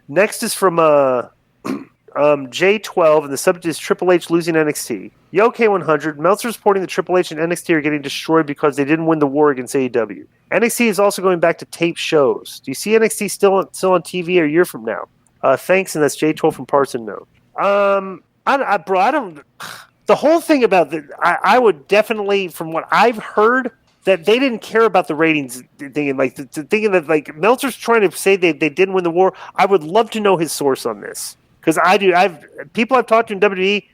Next is from J12, and the subject is Triple H losing NXT. Yo K100, Meltzer reporting that Triple H and NXT are getting destroyed because they didn't win the war against AEW. NXT is also going back to tape shows. Do you see NXT still on TV a year from now? Thanks, and that's J12 from Parson Note. I don't. The whole thing about I would definitely, from what I've heard, that they didn't care about the ratings thing, and like thinking that like Meltzer's trying to say they didn't win the war. I would love to know his source on this because people I've talked to in WWE.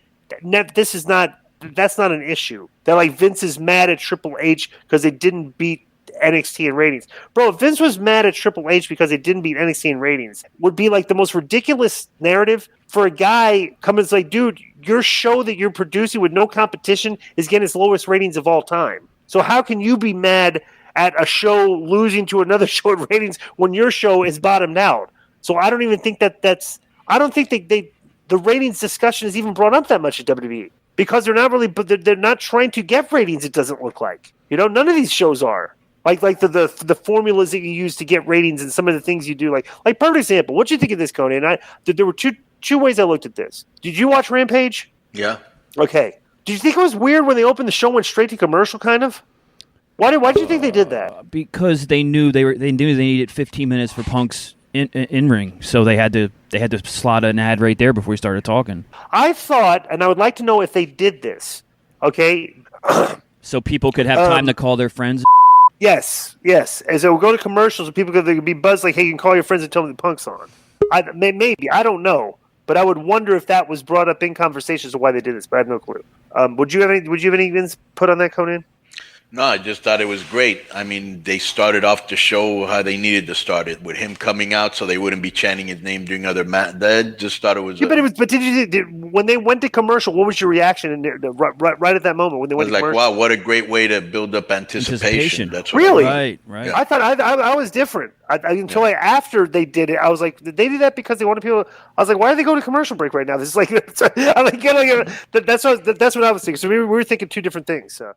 That's not an issue. That like Vince is mad at Triple H because they didn't beat NXT in ratings. Bro, if Vince was mad at Triple H because they didn't beat NXT in ratings, would be like the most ridiculous narrative for a guy coming and like, dude, your show that you're producing with no competition is getting its lowest ratings of all time. So how can you be mad at a show losing to another show in ratings when your show is bottomed out? So I don't even think I don't think the ratings discussion is even brought up that much at WWE because they're not trying to get ratings. It doesn't look like, none of these shows are. Like the formulas that you use to get ratings and some of the things you do, like perfect example. What do you think of this, Conan? There were two ways I looked at this. Did you watch Rampage? Yeah. Okay. Did you think it was weird when they opened the show and went straight to commercial? Kind of. Why did you think they did that? Because they knew they needed 15 minutes for Punk's in ring, so they had to slot an ad right there before we started talking. I thought, and I would like to know if they did this. Okay. So people could have time to call their friends. Yes. As they would go to commercials, and people could be buzzed like, "Hey, you can call your friends and tell them the Punk's on." Maybe I don't know, but I would wonder if that was brought up in conversations of why they did this. But I have no clue. Would you have any input on that, Conan? No, I just thought it was great. I mean, they started off the show how they needed to start it, with him coming out so they wouldn't be chanting his name during other match. I just thought it was. Yeah, when they went to commercial, what was your reaction right at that moment when they went to commercial? Wow, what a great way to build up anticipation. That's what really right. Yeah. I thought I was different after they did it. I was like, did they do that because they wanted people? I was like, why are they going to commercial break right now? This is like, I'm like, that's what I was thinking. So we were thinking two different things. So.